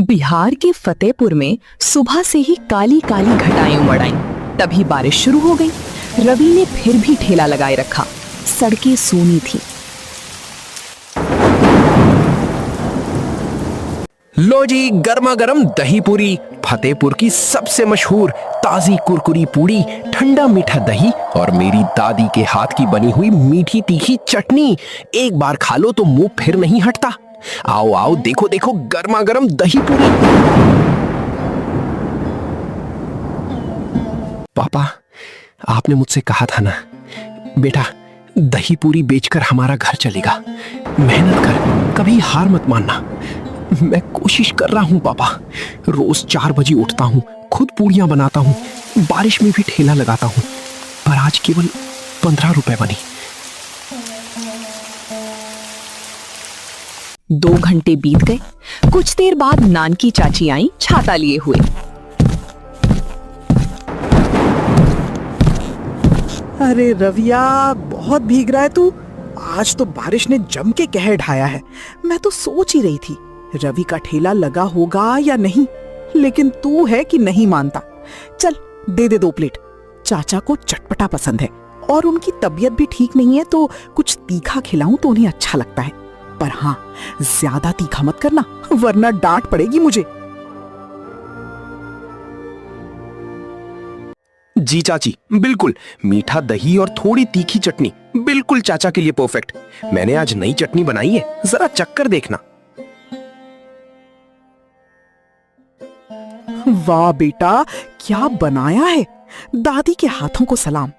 बिहार के फतेहपुर में सुबह से ही काली काली घटाएं उमड़ आईं। तभी बारिश शुरू हो गई। रवि ने फिर भी ठेला लगाए रखा। सड़कें सूनी थीं। लो जी, गर्मा गर्म दही पूरी, फतेहपुर की सबसे मशहूर ताजी कुरकुरी पूरी, ठंडा मीठा दही और मेरी दादी के हाथ की बनी हुई मीठी तीखी चटनी। एक बार खा लो तो मुंह फिर नहीं हटता। आओ आओ, देखो देखो, गर्मा गर्म दही पूरी। पापा, आपने मुझसे कहा था ना बेटा, दही पूरी बेचकर हमारा घर चलेगा। मेहनत कर, कभी हार मत मानना। मैं कोशिश कर रहा हूँ पापा। रोज 4 बजे उठता हूँ, खुद पूड़ियां बनाता हूँ, बारिश में भी ठेला लगाता हूँ, पर आज केवल 15 रुपए बनी। 2 घंटे बीत गए। कुछ देर बाद नानकी चाची आई छाता लिए हुए। अरे रविया, बहुत भीग रहा है तू। आज तो बारिश ने जम के कहर ढाया है। मैं तो सोच ही रही थी रवि का ठेला लगा होगा या नहीं, लेकिन तू है कि नहीं मानता। चल दे दे 2 प्लेट। चाचा को चटपटा पसंद है और उनकी तबीयत भी ठीक नहीं है, तो कुछ तीखा खिलाऊं तो उन्हें अच्छा लगता है। पर हाँ, ज्यादा तीखा मत करना, वरना डांट पड़ेगी मुझे। जी चाची, बिल्कुल। मीठा दही और थोड़ी तीखी चटनी, बिल्कुल चाचा के लिए परफेक्ट। मैंने आज नई चटनी बनाई है, जरा चक्कर देखना। वाह बेटा, क्या बनाया है। दादी के हाथों को सलाम।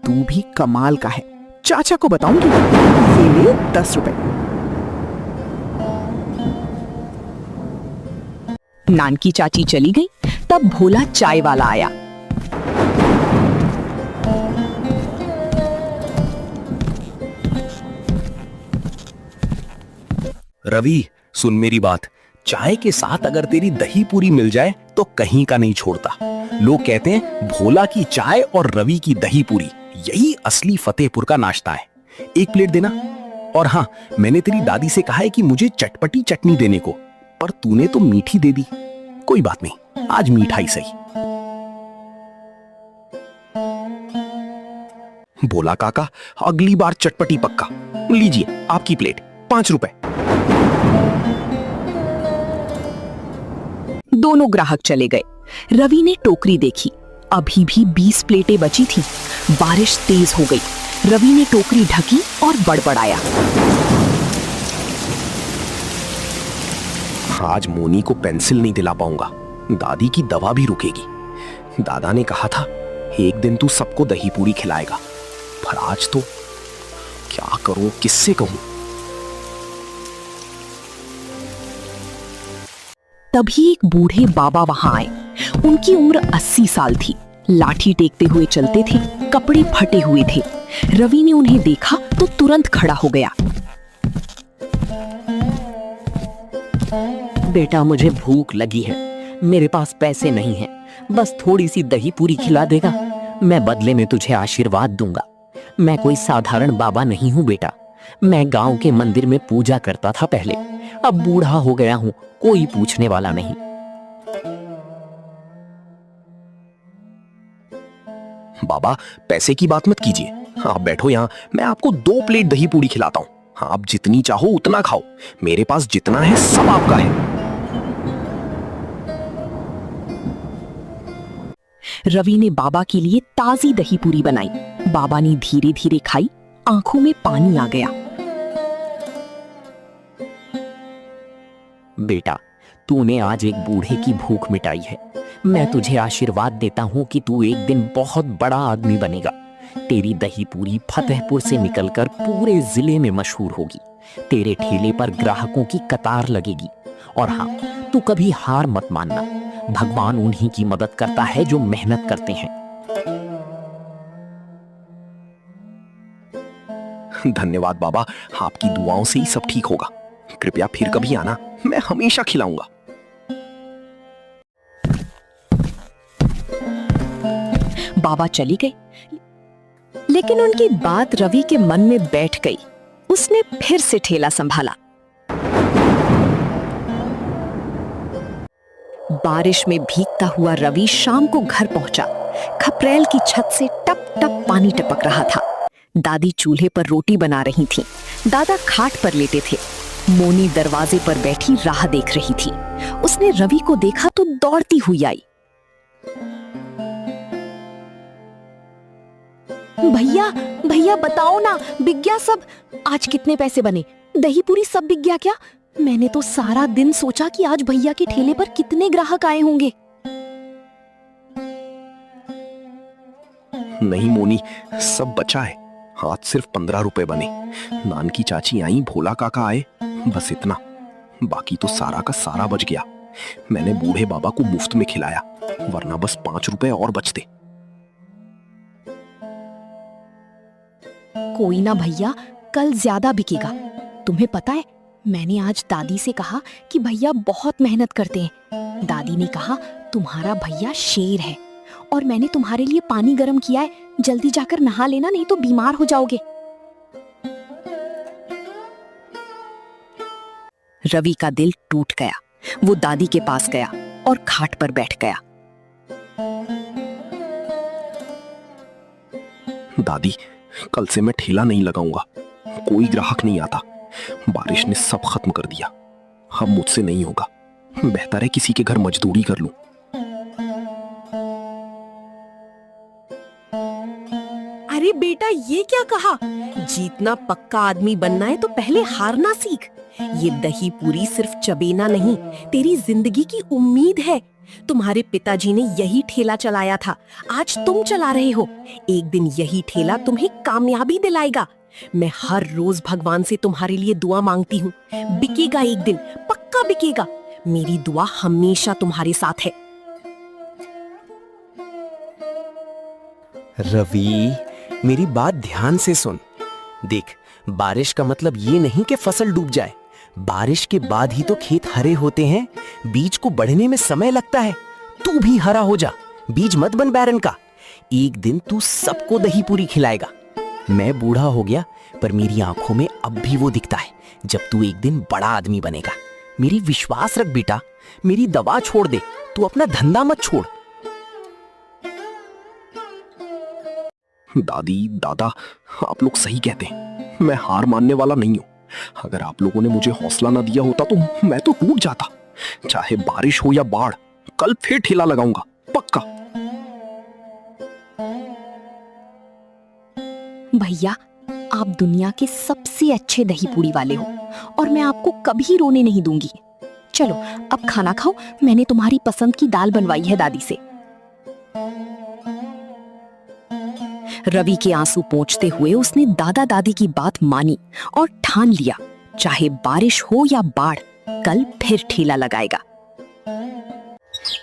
तू भी कमाल का है। चाचा को बताऊंगी। ये ले 10 रुपए। नानकी चाची चली गई, तब भोला चाय वाला आया। रवि, सुन मेरी बात। चाय के साथ अगर तेरी दही पूरी मिल जाए तो कहीं का नहीं छोड़ता। लोग कहते हैं भोला की चाय और रवि की दही पूरी, यही असली फतेहपुर का नाश्ता है। 1 प्लेट देना। और हाँ, मैंने तेरी दादी से कहा है कि मुझे चटपटी चटनी देने को, पर तूने तो मीठी दे दी। कोई बात नहीं, आज मीठा ही सही। भोला काका, अगली बार चटपटी पक्का। लीजिए आपकी प्लेट, 5 रुपए। दोनों ग्राहक चले गए। रवि ने टोकरी देखी, अभी भी 20 प्लेटें बची थीं। बारिश तेज हो गई। रवि ने टोकरी ढकी और बड़बड़ाया। आज मोनी को पेंसिल नहीं दिला पाऊंगा। दादी की दवा भी रुकेगी। दादा ने कहा था एक दिन तू सबको दही पूरी खिलाएगा, पर आज तो क्या करूं, किससे कहूं। तभी एक बूढ़े बाबा वहां आए। उनकी उम्र 80 साल थी। लाठी टेकते हुए चलते थे, कपड़े फटे हुए थे। रवि ने उन्हें देखा तो तुरंत खड़ा हो गया। बेटा, मुझे भूख लगी है, मेरे पास पैसे नहीं हैं, बस थोड़ी सी दही पूरी खिला देगा, मैं बदले में तुझे आशीर्वाद दूंगा। मैं कोई साधारण बाबा नहीं हूँ बेटा, मैं गांव के मंदिर में पूजा करता था पहले, अब बूढ़ा हो गया हूँ, कोई पूछने वाला नहीं। बाबा, पैसे की बात मत कीजिए। आप बैठो यहाँ, मैं आपको 2 प्लेट दही पूरी खिलाता हूँ। हाँ, आप जितनी चाहो उतना खाओ, मेरे पास जितना है सब आपका है। रवि ने बाबा के लिए ताजी दही पूरी बनाई। बाबा ने धीरे धीरे खाई, आंखों में पानी आ गया। बेटा, तूने आज एक बूढ़े की भूख मिटाई है। मैं तुझे आशीर्वाद देता हूँ कि तू एक दिन बहुत बड़ा आदमी बनेगा। तेरी दही पूरी फतेहपुर से निकलकर पूरे जिले में मशहूर होगी। तेरे ठेले पर ग्राहकों की कतार लगेगी। और हाँ, तू कभी हार मत मानना। भगवान उन्हीं की मदद करता है जो मेहनत करते हैं। धन्यवाद बाबा, आपकी दुआओं से ही सब ठीक होगा। कृपया फिर कभी आना, मैं हमेशा खिलाऊंगा। बाबा चली गई, लेकिन उनकी बात रवि के मन में बैठ गई। उसने फिर से ठेला संभाला। बारिश में भीगता हुआ रवि शाम को घर पहुंचा। खपरेल की छत से टप टप पानी टपक रहा था। दादी चूल्हे पर रोटी बना रही थीं। दादा खाट पर लेटे थे। मोनी दरवाजे पर बैठी राह देख रही थी। उसने रवि को देखा तो दौड़ती हुई आई। भैया भैया बताओ ना, बिक गया सब? आज कितने पैसे बने? दही पूरी सब बिक गया क्या? मैंने तो सारा दिन सोचा कि आज भैया के ठेले पर कितने ग्राहक आए होंगे। नहीं मोनी, सब बचा है। आज सिर्फ 15 रुपए बने। नान की चाची आई, भोला काका आए, बस इतना। बाकी तो सारा का सारा बच गया। मैंने बूढ़े बाबा को मुफ्त में खिलाया, वरना बस 5 रुपए और बचते। कोई ना भैया, कल ज्यादा बिकेगा। तुम्हें पता है, मैंने आज दादी से कहा कि भैया बहुत मेहनत करते हैं। दादी ने कहा तुम्हारा भैया शेर है, और मैंने तुम्हारे लिए पानी गर्म किया है, जल्दी जाकर नहा लेना, नहीं तो बीमार हो जाओगे। रवि का दिल टूट गया। वो दादी के पास गया और खाट पर बैठ गया। दादी, कल से मैं ठेला नहीं लगाऊंगा। कोई ग्राहक नहीं आता। बारिश ने सब खत्म कर दिया। अब मुझसे नहीं होगा। बेहतर है किसी के घर मजदूरी कर लूं। अरे बेटा, ये क्या कहा? जीतना पक्का आदमी बनना है तो पहले हारना सीख। ये दही पूरी सिर्फ चबेना नहीं, तेरी जिंदगी की उम्मीद है। तुम्हारे पिताजी ने यही ठेला चलाया था, आज तुम चला रहे हो। एक दिन यही ठेला तुम्हें कामयाबी दिलाएगा। मैं हर रोज भगवान से तुम्हारे लिए दुआ मांगती हूँ। बिकेगा एक दिन, पक्का बिकेगा। मेरी दुआ हमेशा तुम्हारे साथ है। रवि, मेरी बात ध्यान से सुन। देख, बारिश का मतलब ये नहीं कि फसल डूब जाए। बारिश के बाद ही तो खेत हरे होते हैं। बीज को बढ़ने में समय लगता है। तू भी हरा हो जा, बीज मत बन बैरन का। एक दिन तू सबको दही पूरी खिलाएगा। मैं बूढ़ा हो गया, पर मेरी आंखों में अब भी वो दिखता है जब तू एक दिन बड़ा आदमी बनेगा। मेरी विश्वास रख बेटा, मेरी दवा छोड़ दे, तू अपना धंधा मत छोड़। दादी, दादा, आप लोग सही कहते हैं। मैं हार मानने वाला नहीं हूं। अगर आप लोगों ने मुझे हौसला ना दिया होता तो मैं तो टूट जाता। चाहे बारिश हो या बाढ़, कल फिर ठेला लगाऊंगा, पक्का। भैया, आप दुनिया के सबसे अच्छे दही पूरी वाले हो, और मैं आपको कभी रोने नहीं दूंगी। चलो अब खाना खाओ, मैंने तुम्हारी पसंद की दाल बनवाई है दादी से। रवि के आंसू पोंछते हुए उसने दादा दादी की बात मानी और ठान लिया, चाहे बारिश हो या बाढ़, कल फिर ठेला लगाएगा।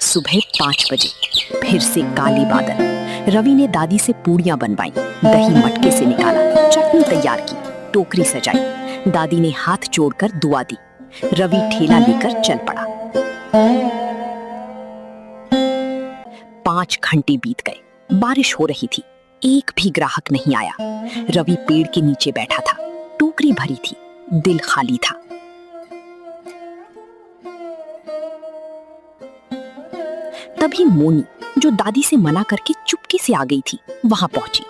सुबह 5 बजे फिर से काले बादल। रवि ने दादी से पूड़ियां बनवाई, दही मटके से निकाला, चटनी तैयार की, टोकरी सजाई। दादी ने हाथ जोड़कर दुआ दी। रवि ठेला लेकर चल पड़ा। 5 घंटे बीत गए। बारिश हो रही थी, एक भी ग्राहक नहीं आया। रवि पेड़ के नीचे बैठा था, टोकरी भरी थी, दिल खाली था। तभी मोनी, जो दादी से मना करके चुपके से आ गई थी, वहां पहुंची।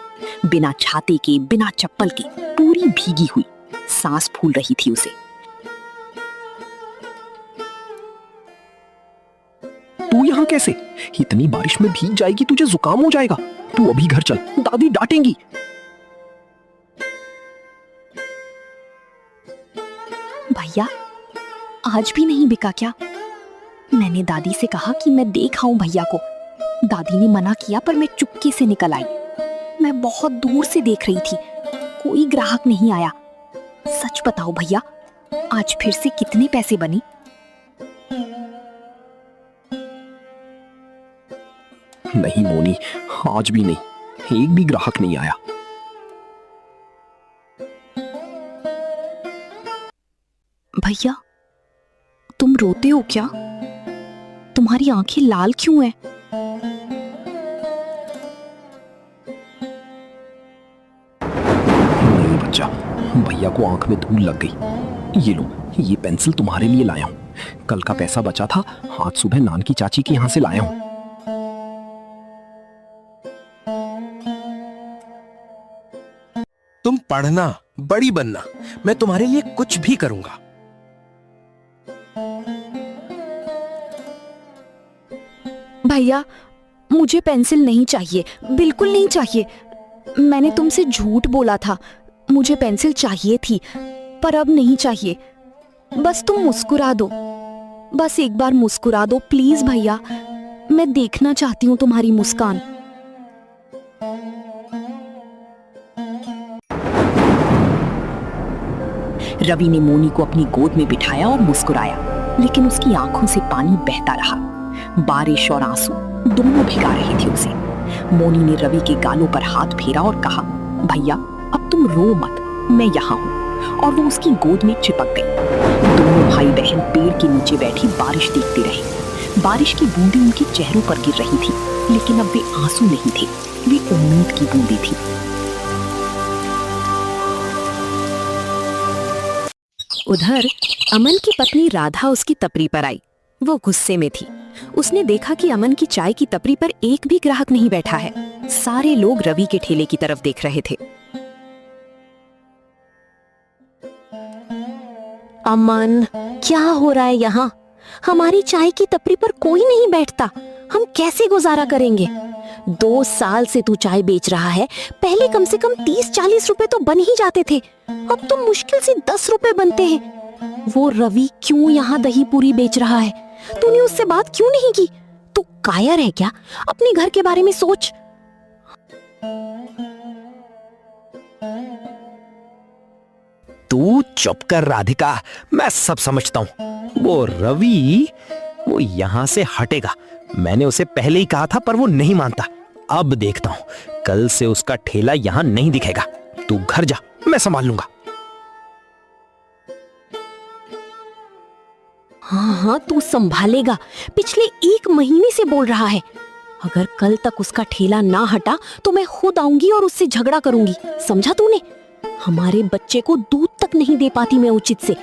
बिना छाते के, बिना चप्पल के, पूरी भीगी हुई, सांस फूल रही थी उसे। तू यहाँ कैसे? इतनी बारिश में भीग जाएगी, तुझे जुकाम हो जाएगा। तू अभी घर चल, दादी डांटेंगी। भैया, आज भी नहीं बिका क्या? मैंने दादी से कहा कि मैं देख आऊं भैया को। दादी ने मना किया, पर मैं चुपके से निकल आई। मैं बहुत दूर से देख रही थी, कोई ग्राहक नहीं आया। सच बताओ भैया, आज फिर से कितने पैसे बने? नहीं मोनी, आज भी नहीं, एक भी ग्राहक नहीं आया। भैया, तुम रोते हो क्या? तुम्हारी आंखें लाल क्यों हैं? नहीं बच्चा, भैया को आंख में धूल लग गई। ये लो, ये पेंसिल तुम्हारे लिए लाया हूं। कल का पैसा बचा था, आज सुबह नान की चाची के यहाँ से लाया हूँ। तुम पढ़ना, बड़ी बनना, मैं तुम्हारे लिए कुछ भी करूंगा। भैया मुझे पेंसिल नहीं चाहिए, बिल्कुल नहीं चाहिए। मैंने तुमसे झूठ बोला था, मुझे पेंसिल चाहिए थी पर अब नहीं चाहिए। बस तुम मुस्कुरा दो, बस एक बार मुस्कुरा दो प्लीज भैया, मैं देखना चाहती हूँ तुम्हारी मुस्कान। रवि ने मोनी को अपनी गोद में बिठाया और मुस्कुराया, लेकिन उसकी आंखों से पानी बहता रहा। बारिश और आंसू दोनों भिगा रहे थे उसे। मोनी ने रवि के गालों पर हाथ फेरा और कहा, भैया अब तुम रो मत, मैं यहाँ हूँ। और वो उसकी गोद में चिपक गई। दोनों भाई बहन पेड़ के नीचे बैठी बारिश देखते रहे। बारिश की बूंदें उनके चेहरों पर गिर रही थी, लेकिन अब वे आंसू नहीं थे, वे उम्मीद की बूंदें थी। उधर अमन की पत्नी राधा उसकी तपरी पर आई। वो गुस्से में थी। उसने देखा कि अमन की चाय की तपरी पर एक भी ग्राहक नहीं बैठा है। सारे लोग रवि के ठेले की तरफ देख रहे थे। अमन, क्या हो रहा है यहाँ? हमारी चाय की तपरी पर कोई नहीं बैठता, हम कैसे गुजारा करेंगे? 2 साल से तू चाय बेच रहा है, पहले कम से कम 30-40 रुपए तो बन ही जाते थे, अब तो मुश्किल से 10 रुपए बनते हैं। वो रवि क्यों यहाँ दही पूरी बेच रहा है? तूने उससे बात क्यों नहीं की? तू कायर है क्या? अपने घर के बारे में सोच। तू चुप कर राधिका, मैं सब समझता हूँ। वो रवि, वो यहाँ से हटेगा। मैंने उसे पहले ही कहा था पर वो नहीं मानता। अब देखता हूँ, कल से उसका ठेला यहाँ नहीं दिखेगा। तू घर जा, मैं संभाल लूंगा। हाँ, तू संभालेगा। पिछले 1 महीने से बोल रहा है। अगर कल तक उसका ठेला ना हटा तो मैं खुद आऊंगी और उससे झगड़ा करूंगी, समझा तूने? हमारे बच्चे को दूध तक नहीं दे पाती मैं उचित से,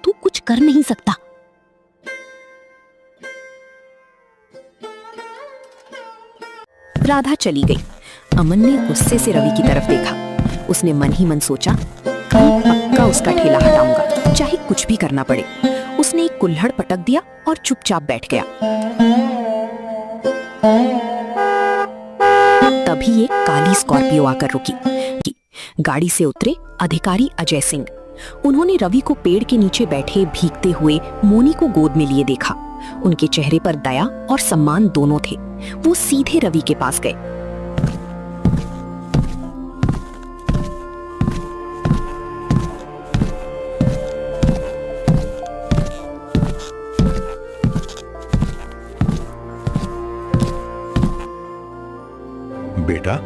तू कुछ कर नहीं सकता। राधा चली गई। अमन ने गुस्से से रवि की तरफ देखा। उसने मन ही मन सोचा, कल पक्का उसका ठेला हटाऊंगा, चाहे कुछ भी करना पड़े। उसने एक कुल्हड़ पटक दिया और चुपचाप बैठ गया। तभी एक काली स्कॉर्पियो आकर रुकी। गाड़ी से उतरे अधिकारी अजय सिंह। उन्होंने रवि को पेड़ के नीचे बैठे भीगते हुए मोनी को गोद में लिए देखा। उनके चेहरे पर दया और सम्मान दोनों थे। वो सीधे रवि के पास गए। बेटा,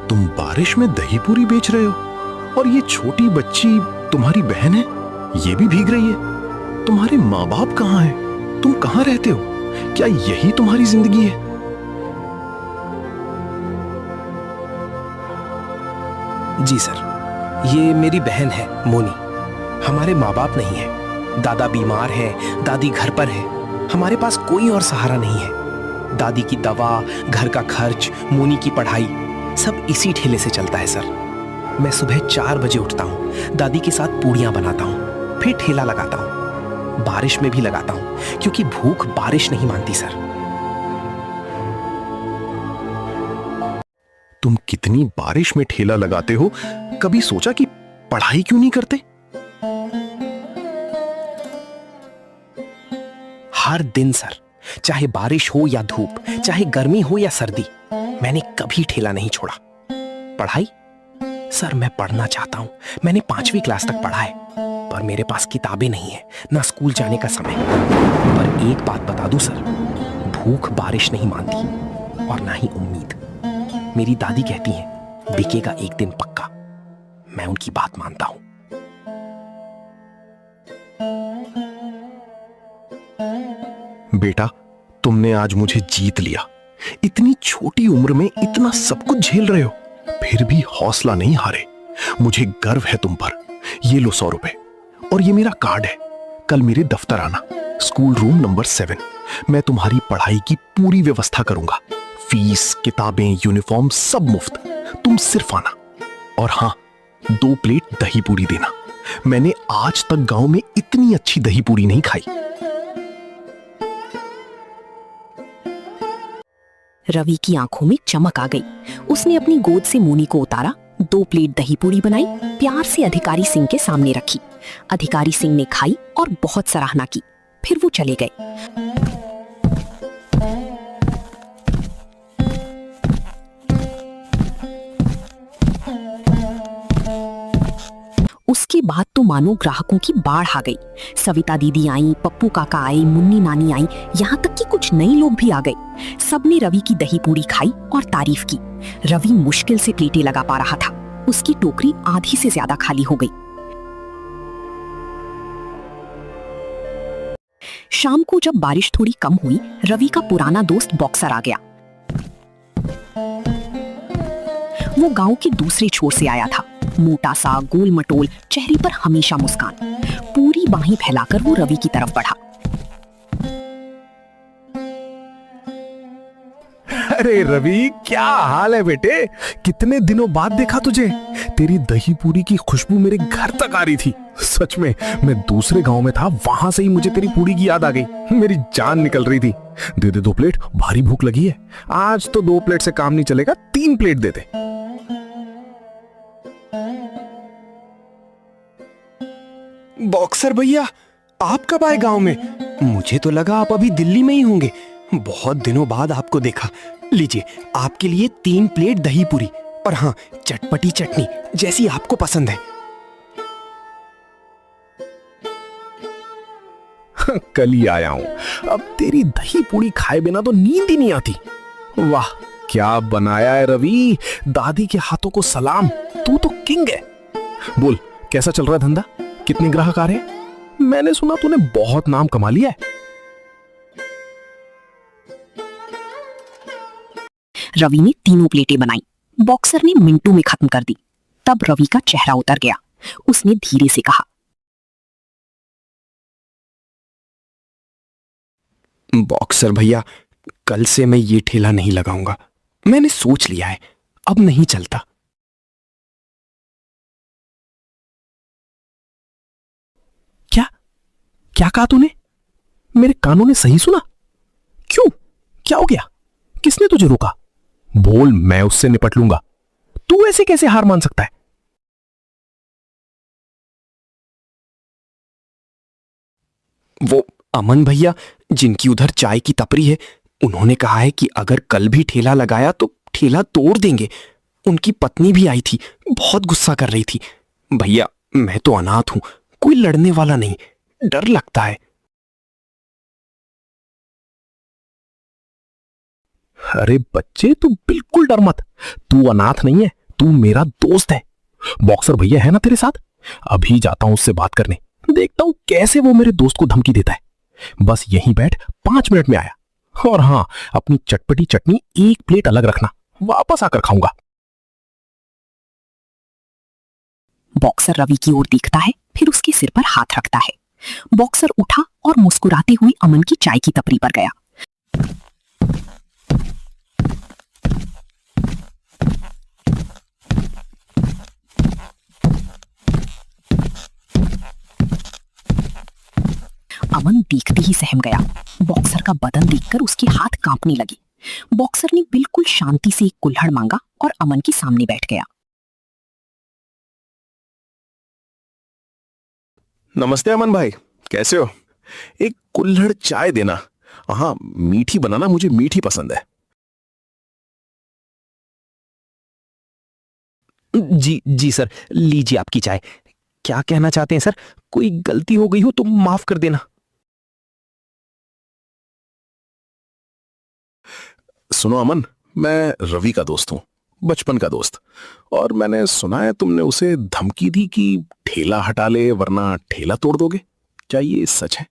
तुम बारिश में दही पूरी बेच रहे हो और ये छोटी बच्ची तुम्हारी बहन है, ये भी भीग रही है। तुम्हारे माँ बाप कहाँ हैं? तुम कहाँ रहते हो? क्या यही तुम्हारी जिंदगी है? जी सर, ये मेरी बहन है मोनी। हमारे माँ बाप नहीं है। दादा बीमार है, दादी घर पर है। हमारे पास कोई और सहारा नहीं है। दादी की दवा, घर का खर्च, मोनी की पढ़ाई सब इसी ठेले से चलता है सर। मैं सुबह 4 बजे उठता हूँ, दादी के साथ पूड़ियाँ बनाता हूँ, फिर ठेला लगाता हूँ। बारिश में भी लगाता हूँ क्योंकि भूख बारिश नहीं मानती सर। तुम कितनी बारिश में ठेला लगाते हो, कभी सोचा कि पढ़ाई क्यों नहीं करते? हर दिन सर, चाहे बारिश हो या धूप, चाहे गर्मी हो या सर्दी, मैंने कभी ठेला नहीं छोड़ा। पढ़ाई सर, मैं पढ़ना चाहता हूं। मैंने 5वीं क्लास तक पढ़ा है, पर मेरे पास किताबें नहीं है, ना स्कूल जाने का समय। पर एक बात बता दूं सर, भूख बारिश नहीं मानती और ना ही उम्मीद। मेरी दादी कहती है बिकेगा एक दिन पक्का। मैं उनकी बात मानता हूं। बेटा, तुमने आज मुझे जीत लिया। इतनी छोटी उम्र में इतना सब कुछ झेल रहे हो, फिर भी हौसला नहीं हारे। मुझे गर्व है तुम पर। ये लो 100 रुपए और ये मेरा कार्ड है। कल मेरे दफ्तर आना, स्कूल रूम नंबर 7। मैं तुम्हारी पढ़ाई की पूरी व्यवस्था करूंगा। फीस, किताबें, यूनिफॉर्म सब मुफ्त। तुम सिर्फ आना। और हाँ, 2 प्लेट दही पूरी देना। मैंने आज तक गांव में इतनी अच्छी दही पूरी नहीं खाई। रवि की आंखों में चमक आ गई। उसने अपनी गोद से मोनी को उतारा, 2 प्लेट दही पूरी बनाई, प्यार से अधिकारी सिंह के सामने रखी। अधिकारी सिंह ने खाई और बहुत सराहना की। फिर वो चले गए। उसके बाद तो मानो ग्राहकों की बाढ़ आ गई। सविता दीदी आई, पप्पू काका आए, मुन्नी नानी आई, यहाँ तक कि कुछ नए लोग भी आ गए। सबने रवि की दही पूरी खाई और तारीफ की। रवि मुश्किल से प्लेटें लगा पा रहा था। उसकी टोकरी आधी से ज्यादा खाली हो गई। शाम को जब बारिश थोड़ी कम हुई, रवि का पुराना दोस्त बॉक्सर आ गया। वो गांव के दूसरे छोर से आया था। मोटा सा, गोल मटोल, चेहरे पर हमेशा मुस्कान। पूरी बाहें फैलाकर वो रवि की तरफ बढ़ा। अरे रवि, क्या हाल है बेटे? कितने दिनों बाद देखा तुझे। तेरी दही पूरी की खुशबू मेरे घर तक आ रही थी। सच में, मैं दूसरे गांव में था, वहां से ही मुझे तेरी पूरी की याद आ गई। मेरी जान निकल रही थी। दे दे 2 प्लेट, भारी भूख लगी है। आज तो 2 प्लेट से काम नहीं चलेगा, 3 प्लेट दे दे। बॉक्सर भैया, आप कब आए गांव में? मुझे तो लगा आप अभी दिल्ली में ही होंगे। बहुत दिनों बाद आपको देखा। लीजिए, आपके लिए 3 प्लेट दही पूरी और हाँ, चटपटी चटनी जैसी आपको पसंद है। कल ही आया हूं। अब तेरी दही पूरी खाए बिना तो नींद ही नहीं आती। वाह, क्या बनाया है रवि। दादी के हाथों को सलाम। तू तो किंग है। बोल, कैसा चल रहा है धंधा? कितने ग्राहक आ रहे हैं? मैंने सुना तूने बहुत नाम कमा लिया है। रवि ने 3 प्लेटें बनाई। बॉक्सर ने मिनटों में खत्म कर दी। तब रवि का चेहरा उतर गया। उसने धीरे से कहा, बॉक्सर भैया, कल से मैं ये ठेला नहीं लगाऊंगा। मैंने सोच लिया है, अब नहीं चलता। क्या कहा तूने? मेरे कानों ने सही सुना? क्यों? क्या हो गया? किसने तुझे रोका? बोल, मैं उससे निपट लूंगा। तू ऐसे कैसे हार मान सकता है? वो अमन भैया, जिनकी उधर चाय की टपरी है, उन्होंने कहा है कि अगर कल भी ठेला लगाया तो ठेला तोड़ देंगे। उनकी पत्नी भी आई थी, बहुत गुस्सा कर रही थी। भैया, मैं तो अनाथ हूं, कोई लड़ने वाला नहीं, डर लगता है। अरे बच्चे, तू बिल्कुल डर मत। तू अनाथ नहीं है, तू मेरा दोस्त है। बॉक्सर भैया है ना तेरे साथ? अभी जाता हूं उससे बात करने, देखता हूं कैसे वो मेरे दोस्त को धमकी देता है। बस यहीं बैठ, 5 मिनट में आया। और हाँ, अपनी चटपटी चटनी 1 प्लेट अलग रखना, वापस आकर खाऊंगा। बॉक्सर रवि की ओर देखता है, फिर उसके सिर पर हाथ रखता है। बॉक्सर उठा और मुस्कुराते हुए अमन की चाय की टपरी पर गया। अमन देखते ही सहम गया। बॉक्सर का बदन देखकर उसके हाथ कांपने लगे। बॉक्सर ने बिल्कुल शांति से एक कुल्हड़ मांगा और अमन के सामने बैठ गया। नमस्ते अमन भाई, कैसे हो? एक कुल्हड़ चाय देना। हाँ, मीठी बनाना, मुझे मीठी पसंद है। जी जी सर, लीजिए आपकी चाय। क्या कहना चाहते हैं सर? कोई गलती हो गई हो तो माफ कर देना। सुनो अमन, मैं रवि का दोस्त हूं, बचपन का दोस्त। और मैंने सुना है तुमने उसे धमकी दी कि ठेला हटा ले वरना ठेला तोड़ दोगे। क्या ये सच है?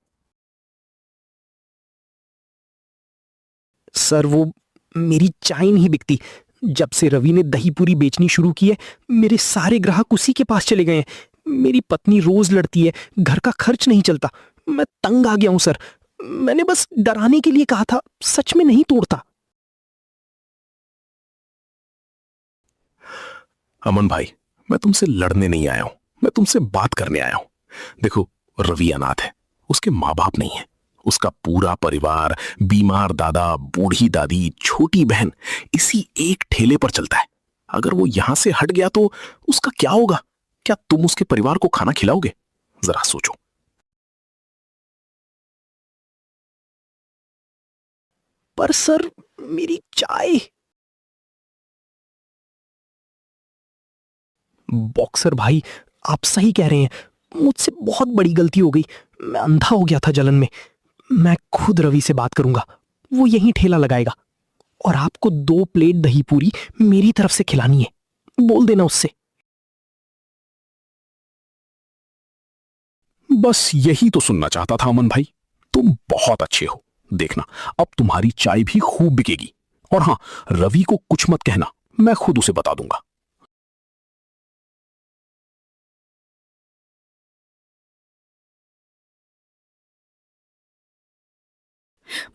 सर, वो मेरी चाय नहीं बिकती। जब से रवि ने दही पूरी बेचनी शुरू की है, मेरे सारे ग्राहक उसी के पास चले गए हैं। मेरी पत्नी रोज लड़ती है, घर का खर्च नहीं चलता। मैं तंग आ गया हूं सर। मैंने बस डराने के लिए कहा था, सच में नहीं तोड़ता। अमन भाई, मैं तुमसे लड़ने नहीं आया हूं, मैं तुमसे बात करने आया हूं। देखो, रवि अनाथ है, उसके माँ बाप नहीं है। उसका पूरा परिवार, बीमार दादा, बूढ़ी दादी, छोटी बहन इसी एक ठेले पर चलता है। अगर वो यहां से हट गया तो उसका क्या होगा? क्या तुम उसके परिवार को खाना खिलाओगे? जरा सोचो। पर सर, मेरी चाय। बॉक्सर भाई, आप सही कह रहे हैं, मुझसे बहुत बड़ी गलती हो गई। मैं अंधा हो गया था जलन में। मैं खुद रवि से बात करूंगा, वो यहीं ठेला लगाएगा। और आपको 2 प्लेट दही पूरी मेरी तरफ से खिलानी है, बोल देना उससे। बस यही तो सुनना चाहता था अमन भाई। तुम बहुत अच्छे हो। देखना, अब तुम्हारी चाय भी खूब बिकेगी। और हां, रवि को कुछ मत कहना, मैं खुद उसे बता दूंगा।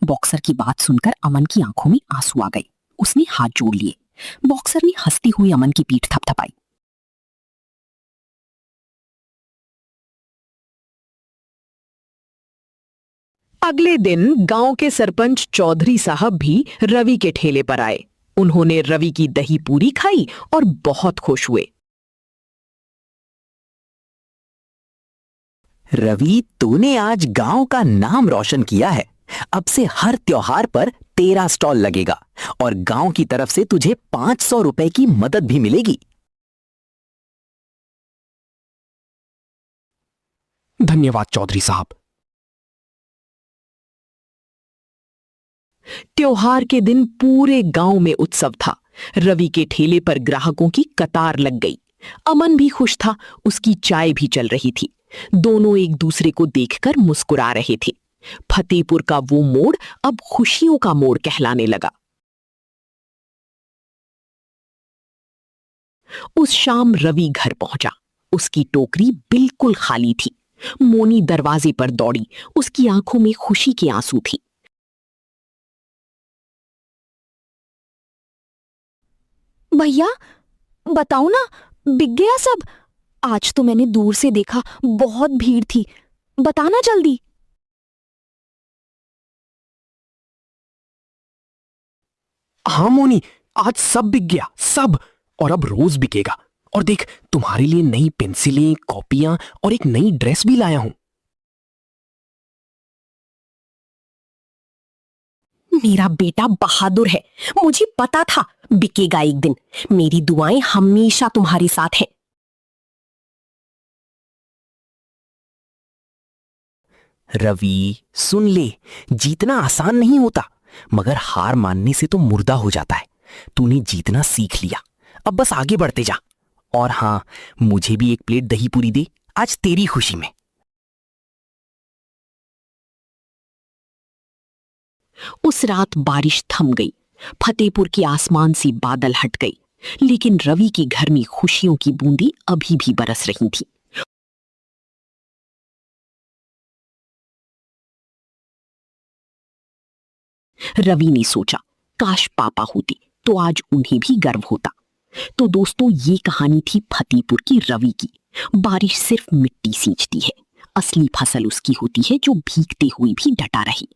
बॉक्सर की बात सुनकर अमन की आंखों में आंसू आ गए। उसने हाथ जोड़ लिए। बॉक्सर ने हंसती हुई अमन की पीठ थपथपाई। अगले दिन गांव के सरपंच चौधरी साहब भी रवि के ठेले पर आए। उन्होंने रवि की दही पूरी खाई और बहुत खुश हुए। रवि, तूने आज गांव का नाम रोशन किया है। अब से हर त्योहार पर तेरा स्टॉल लगेगा और गांव की तरफ से तुझे 500 रुपए की मदद भी मिलेगी। धन्यवाद चौधरी साहब। त्योहार के दिन पूरे गांव में उत्सव था। रवि के ठेले पर ग्राहकों की कतार लग गई। अमन भी खुश था, उसकी चाय भी चल रही थी। दोनों एक दूसरे को देखकर मुस्कुरा रहे थे। फतेहपुर का वो मोड़ अब खुशियों का मोड़ कहलाने लगा। उस शाम रवि घर पहुंचा। उसकी टोकरी बिल्कुल खाली थी। मोनी दरवाजे पर दौड़ी। उसकी आंखों में खुशी के आंसू थी। भैया, बताओ ना, बिक गया सब? आज तो मैंने दूर से देखा, बहुत भीड़ थी। बताना जल्दी। हाँ मोनी, आज सब बिक गया, सब। और अब रोज बिकेगा। और देख, तुम्हारे लिए नई पेंसिलें, कॉपियां और एक नई ड्रेस भी लाया हूं। मेरा बेटा बहादुर है। मुझे पता था बिकेगा एक दिन। मेरी दुआएं हमेशा तुम्हारे साथ हैं। रवि, सुन ले, जीतना आसान नहीं होता, मगर हार मानने से तो मुर्दा हो जाता है। तूने जीतना सीख लिया, अब बस आगे बढ़ते जा। और हाँ, मुझे भी 1 प्लेट दही पूरी दे, आज तेरी खुशी में। उस रात बारिश थम गई। फतेहपुर के आसमान से बादल हट गए, लेकिन रवि के घर में खुशियों की बूंदी अभी भी बरस रही थी। रवि ने सोचा, काश पापा होते तो आज उन्हें भी गर्व होता। तो दोस्तों, ये कहानी थी फतेहपुर की रवि की। बारिश सिर्फ मिट्टी सींचती है, असली फसल उसकी होती है जो भीगते हुए भी डटा रही।